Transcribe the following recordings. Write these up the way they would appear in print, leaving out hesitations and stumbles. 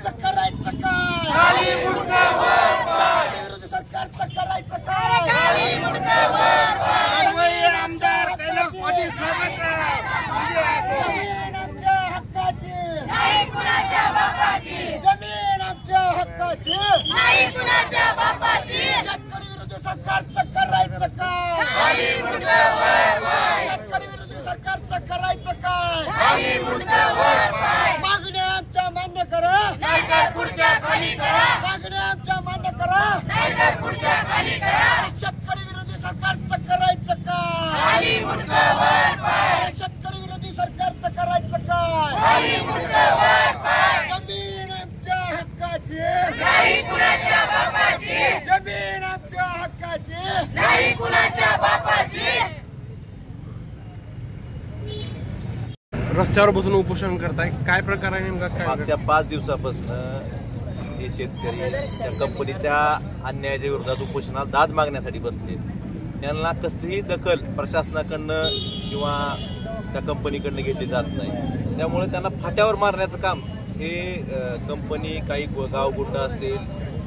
सरकारचं करायचं काय? खाली मुंडकं वर पाय. विरोधी सरकारचं करायचं काय? खाली मुंडकं वर पाय. आमदार कैलास पाटील जमीन आमच्या हक्काची नाही कुणाच्या बापाची. जमीन आमच्या हक्काची नाही कुणाच्या बापाची. शेतकरी विरोधी सरकारचं करायचं काय? खाली मुंडकं वर पाय. शेतकरी विरोधी सरकारचं करायचं काय? खाली मुंडकं वर पाय. मागण्या आमच्या मान्य करा, नाहीतर पुढच्या खाली करा. मागण्या आमच्या मान्य करा. नाहीतर पुढच्या खाली करा. शेतकरी विरोधी सरकारचं करायचं काय? खाली मुंडकं वर पाय. शेतकरी विरोधी सरकारचं करायचं काय? खाली मुंडकं वर पाय. जमीन आमच्या हक्काची नाही कुणाच्या बापाची. जमीन आमच्या हक्काची नाही कुणाच्या बापाची. रस्त्यावर बसून उपोषण करताय, काय प्रकार आहे नेमका? काय मागच्या 5 दिवसापासून हे शेतकरी त्या कंपनीच्या अन्यायाच्या विरोधात उपोषणाला दाद मागण्यासाठी बसले. त्यांना कसलीही दखल प्रशासनाकडनं किंवा त्या कंपनीकडनं घेतली जात नाही. त्यामुळे त्यांना फाट्यावर मारण्याचं काम हे कंपनी, काही गावगुंड असतील,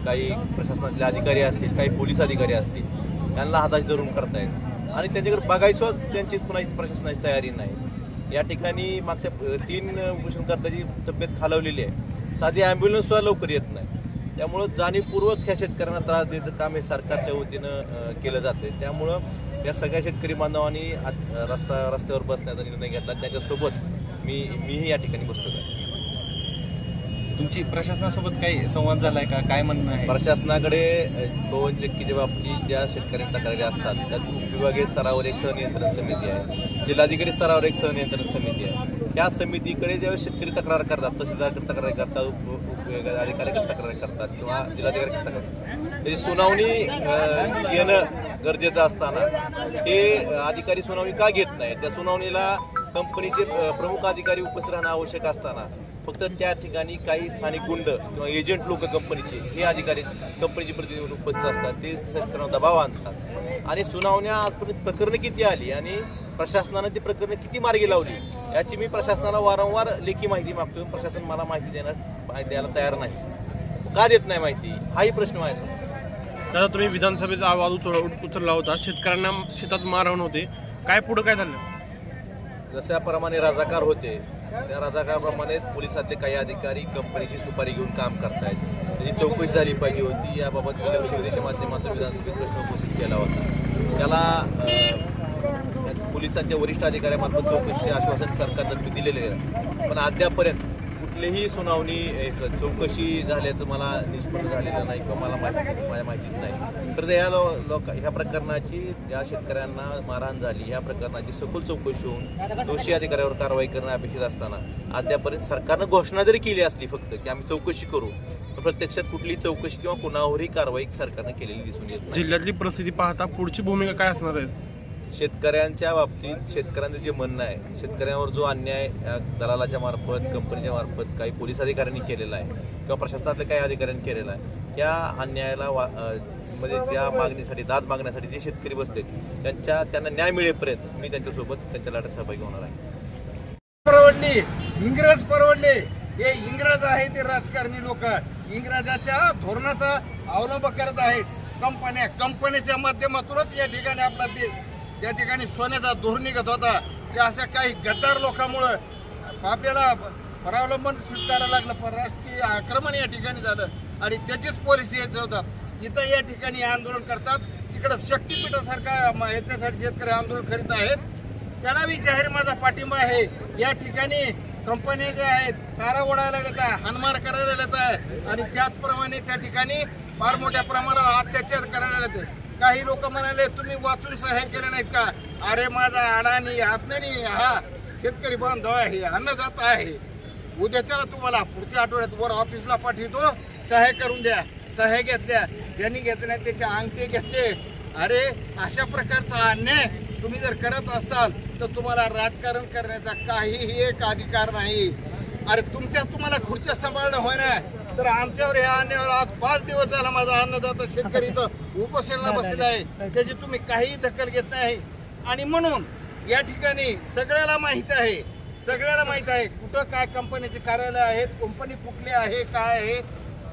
काही प्रशासनातले अधिकारी असतील, काही पोलीस अधिकारी असतील, त्यांना हाताशी धरून करतायत आणि त्यांच्याकडे बघायचं त्यांची कुणाची प्रशासनाची तयारी नाही. या ठिकाणी मागच्या 3 उपोषणकर्त्याची तब्येत खालावलेली आहे. साधी ॲम्ब्युलन्स सुद्धा लवकर येत नाही. त्यामुळं जाणीवपूर्वक ह्या शेतकऱ्यांना त्रास द्यायचं काम हे सरकारच्या वतीनं केलं जाते. त्यामुळं या सगळ्या शेतकरी बांधवांनी रस्त्यावर बसण्याचा निर्णय घेतला. त्याच्यासोबत मीही या ठिकाणी बसतो. तुमची प्रशासनासोबत काही संवाद झालाय का? काय म्हणणं आहे? प्रशासनाकडे पवन चक्कीच्या बाबतीत ज्या शेतकऱ्यांच्या तक्रारी असतात त्यात विभागीय स्तरावर एक सहनियंत्रण समिती आहे, जिल्हाधिकारी स्तरावर एक सहनियंत्रण समिती आहे. त्या समितीकडे ज्यावेळेस शेतकरी तक्रार करतात, तहसीलदार तक्रारी करतात, अधिकाऱ्याकडे तक्रारी करतात किंवा जिल्हाधिकारी तक्रार, त्याची सुनावणी घेणं गरजेचं असताना हे अधिकारी सुनावणी का घेत नाही? त्या सुनावणीला कंपनीचे प्रमुख अधिकारी उपस्थित राहणं आवश्यक असताना फक्त त्या ठिकाणी काही स्थानिक गुंड किंवा एजंट लोक कंपनीचे हे अधिकारी कंपनीचे प्रतिनिधी उपस्थित असतात. ते शेतकऱ्यांना दबाव आणतात आणि सुनावण्या आजपर्यंत प्रकरणं किती आली आणि प्रशासनानं ती प्रकरणं किती मार्गी लावली याची मी प्रशासनाला वारंवार लेखी माहिती मागतो. प्रशासन मला माहिती द्यायला तयार नाही. का देत नाही माहिती हाही प्रश्न माझ्यासमोर. दादा, तुम्ही विधानसभेचा आवाज उचलला होता, शेतकऱ्यांना शेतात मारहाण होते, काय पुढे काय झालं? जशाप्रमाणे राजाकार होते त्या राजाकाराप्रमाणे पोलिसातले काही अधिकारी कंपनीची सुपारी घेऊन काम करतायत. त्याची चौकशी झाली पाहिजे होती. याबाबत गेल्या परिषदेच्या माध्यमातून विधानसभेत प्रश्न उपस्थित केला होता. त्याला पोलिसांच्या वरिष्ठ अधिकाऱ्यामार्फत चौकशीचे आश्वासन सरकारनं दिलेले आहे. पण अद्यापर्यंत कुठलीही सुनावणी चौकशी झाल्याचं मला निष्पन्न झालेलं नाही किंवा माझ्या माहितीत नाही. तर ह्या प्रकरणाची, या शेतकऱ्यांना मारहाण झाली ह्या प्रकरणाची सखोल चौकशी होऊन दोषी अधिकाऱ्यावर कारवाई करणं अपेक्षित असताना अद्यापर्यंत सरकारनं घोषणा जरी केली असली फक्त की आम्ही चौकशी करू, तर प्रत्यक्षात कुठलीही चौकशी किंवा कुणावरही कारवाई सरकारनं केलेली दिसून येत नाही. जिल्ह्यातली परिस्थिती पाहता पुढची भूमिका काय असणार आहे? शेतकऱ्यांच्या बाबतीत शेतकऱ्यांचं जे म्हणणं आहे, शेतकऱ्यांवर जो अन्याय दलालाच्या मार्फत, कंपनीच्या मार्फत, काही पोलीस अधिकाऱ्यांनी केलेला आहे किंवा प्रशासनातल्या काही अधिकाऱ्यांनी केलेला आहे, त्या अन्यायाला म्हणजे त्या मागणीसाठी, दाद मागण्यासाठी जे शेतकरी बसले त्यांना न्याय मिळेपर्यंत मी त्यांच्यासोबत त्यांच्या लढ्यात सहभागी होणार आहे. परवडली, इंग्रज परवडले. हे इंग्रज आहे ते राजकारणी लोक इंग्रजाच्या धोरणाचा अवलंब करत आहेत. कंपनीच्या माध्यमातूनच या ठिकाणी आपला देश, त्या ठिकाणी सोन्याचा धूर निघत होता. त्या अशा काही गद्दार लोकांमुळे आपल्याला परावलंबन स्वीकारायला लागलं. परराष्ट्रीय आक्रमण या ठिकाणी झालं आणि त्याचीच पॉलिसी होतात. इथं या ठिकाणी आंदोलन करतात, तिकडं शक्तीपीठासारखा याच्यासाठी शेतकरी आंदोलन करीत आहेत. त्यालाही जाहीर माझा पाठिंबा आहे. या ठिकाणी कंपन्या ज्या आहेत तारा ओढायला लागत आहे, हाणमार करायला लागत आहे आणि त्याचप्रमाणे त्या ठिकाणी फार मोठ्या प्रमाणावर अत्याचार करायला लागत. काही लोक म्हणाले तुम्ही वाचून सहाय्य केले नाहीत का? अरे माझा अडाणी आत्मनी हा शेतकरी बांधव आहे, अन्नदाता आहे. उद्याच्याला तुम्हाला पुढच्या आठवड्यात वर ऑफिसला पाठवतो, सहाय्य करून द्या. सहाय्य घेतल्या, ज्यांनी घेतल्या त्याचे अंगठे घेतले. अरे अशा प्रकारचा अन्याय तुम्ही जर करत असताल तर तुम्हाला राजकारण करण्याचा काहीही एक अधिकार नाही. अरे तुम्हाला खुर्च्या सांभाळणं होणार तर आमच्यावर या अन्यायावर आज 5 दिवस झाला माझा अन्नदाता शेतकरी इथं उपोषणाला बसलेला आहे, त्याची तुम्ही काही दखल घेत नाही. आणि म्हणून या ठिकाणी सगळ्याला माहिती आहे सगळ्याला माहित आहे कुठं काय कंपनीचे कार्यालय आहेत, कंपनी कुठली आहे, काय आहे.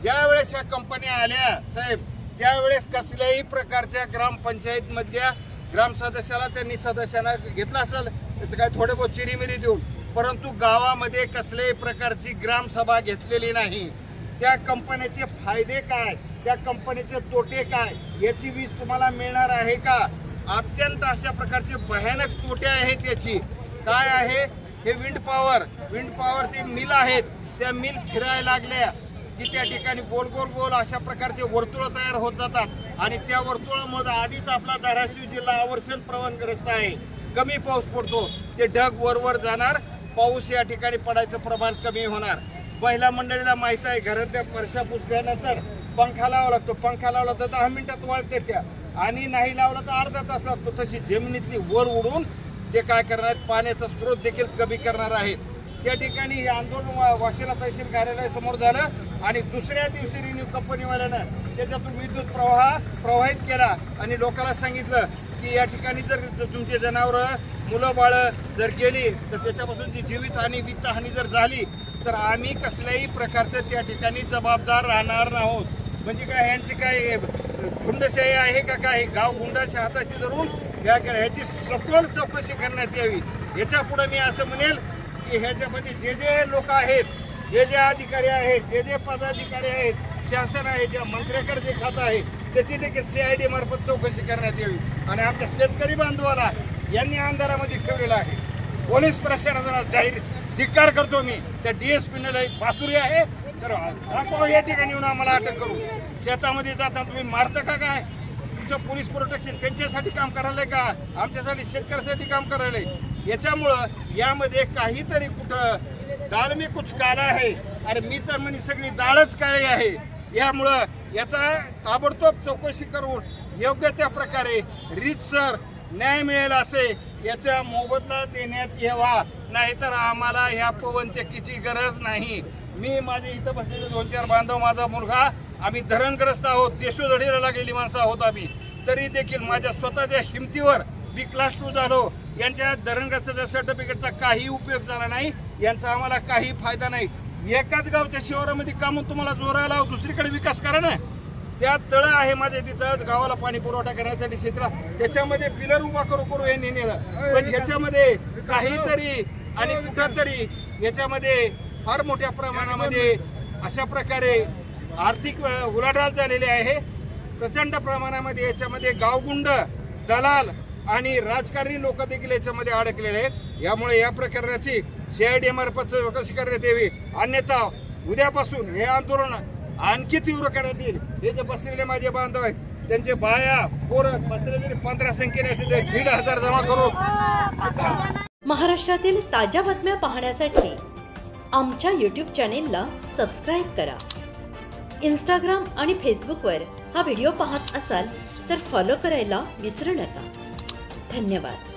ज्या वेळेस ह्या कंपन्या आल्या साहेब, त्यावेळेस कसल्याही प्रकारच्या ग्रामपंचायत मधल्या ग्राम सदस्याला त्यांनी सदस्यांना घेतला असेल त्याचं काय थोडे बहुत चिरीमिरी देऊन, परंतु गावामध्ये कसल्याही प्रकारची ग्रामसभा घेतलेली नाही. त्या कंपनीचे फायदे काय, त्या कंपनीचे तोटे काय, याची वीज तुम्हाला मिळणार आहे का? अत्यंत अशा प्रकारचे भयानक तोटे आहेत याची. काय आहे हे विंड पॉवरचे मिल आहेत. त्या मिल फिरायला लागल्या की त्या ठिकाणी गोल गोल गोल अशा प्रकारचे वर्तुळ तयार होत जातात आणि त्या वर्तुळामध्ये आधीच आपला धाराशिव जिल्हा आवर्षण प्रवणग्रस्त आहे. कमी पाऊस पडतो, ते ढग वर जाणार, पाऊस या ठिकाणी पडायचं प्रमाण कमी होणार. महिला मंडळीला माहित आहे घरातल्या फरशा पुसल्यानंतर पंखा लावा लागतो. पंखा लावला तर 10 मिनिटात वाळते त्या, आणि नाही लावला तर अर्धा तास लागतो. तशी जमिनीतली वर उडून ते काय करणार आहेत, पाण्याचा स्रोत देखील कमी करणार आहेत. त्या ठिकाणी हे आंदोलन वाशिला तहसील कार्यालयासमोर झालं आणि दुसऱ्या दिवशी रिन्यू कंपनीवाल्यानं त्याच्यातून विद्युत प्रवाह प्रवाहित केला आणि लोकांना सांगितलं की या ठिकाणी जर तुमचे जनावरं मुलं बाळं जर गेली तर त्याच्यापासून जी जीवितहानी वित्तहानी जर झाली तर आम्ही कसल्याही प्रकारचं त्या ठिकाणी जबाबदार राहणार नाहोत. म्हणजे काय यांची काय गुंडशाही आहे का काय? गाव गुंडाच्या हाताची धरून ह्याची सखोल चौकशी करण्यात यावी. याच्या पुढे मी असं म्हणेल की ह्याच्यामध्ये जे जे लोक आहेत, जे जे अधिकारी आहेत, जे जे पदाधिकारी आहेत, शासन आहे, ज्या मंत्र्याकडे जे खातं आहे त्याची देखील CID मार्फत चौकशी करण्यात यावी. आणि आमच्या शेतकरी बांधवाला यांनी अंधारामध्ये ठेवलेला आहे. पोलीस प्रशासनाला धिक्कार करतो मी. त्या DSPने बासुरी आहे तर दाखवा या ठिकाणी येऊन आम्हाला अटक करू. शेतामध्ये जाता तुम्ही मारता का काय? तुमचं पोलीस प्रोटेक्शन त्यांच्यासाठी काम करायलंय का आमच्यासाठी शेतकऱ्यासाठी काम करायलंय? याच्यामुळं यामध्ये काहीतरी कुठं दाल में कुछ काला आहे. अरे मी तर म्हणे सगळी दाळच काळी आहे. यामुळं याचा ताबडतोब चौकशी करून योग्य त्या प्रकारे रीतसर न्याय मिळेल असे याचा मोबदला देण्यात यावा. नाहीतर आम्हाला ह्या पवनचक्कीची गरज नाही. मी माझे इथं बसलेले 2-4 बांधव, माझा मुलगा, आम्ही धरणग्रस्त आहोत, देशोधडीला लागलेली माणसं आहोत आम्ही. तरी देखील माझ्या स्वतःच्या हिमतीवर मी क्लास 2 झालो. यांच्या धरणग्रस्ताच्या सर्टिफिकेटचा काही उपयोग झाला नाही. यांचा आम्हाला काही फायदा नाही. एकाच गावच्या शिवारामध्ये कामून तुम्हाला जोरायला दुसरीकडे विकास करा ना. त्या तळ आहे माझ्या तिथं गावाला पाणी पुरवठा करण्यासाठी क्षेत्र, त्याच्यामध्ये पिलर उभा करू यांनी नेलं. पण ह्याच्यामध्ये काहीतरी आणि कुठंतरी याच्यामध्ये फार मोठ्या प्रमाणामध्ये अशा प्रकारे आर्थिक उलाढाल झालेली आहे. प्रचंड प्रमाणामध्ये याच्यामध्ये गावगुंड, दलाल आणि राजकारणी लोक देखील याच्यामध्ये अडकलेले आहेत. यामुळे या प्रकरणाची CID मार्फत चौकशी करण्यात यावी. अन्यथा उद्यापासून हे आंदोलन आणखी तीव्र करण्यात येईल. हे जे बसलेले माझे बांधव आहेत त्यांचे बाया पोरं बसलेले 15 संख्येने असेल 1,500 जमा करू. महाराष्ट्रातील ताज्या बातम्या पाहण्यासाठी आमच्या YouTube चॅनेलला सबस्क्राईब करा. इंस्टाग्राम आणि फेसबुकवर हा व्हिडिओ पाहत असाल तर फॉलो करायला विसरू नका. धन्यवाद.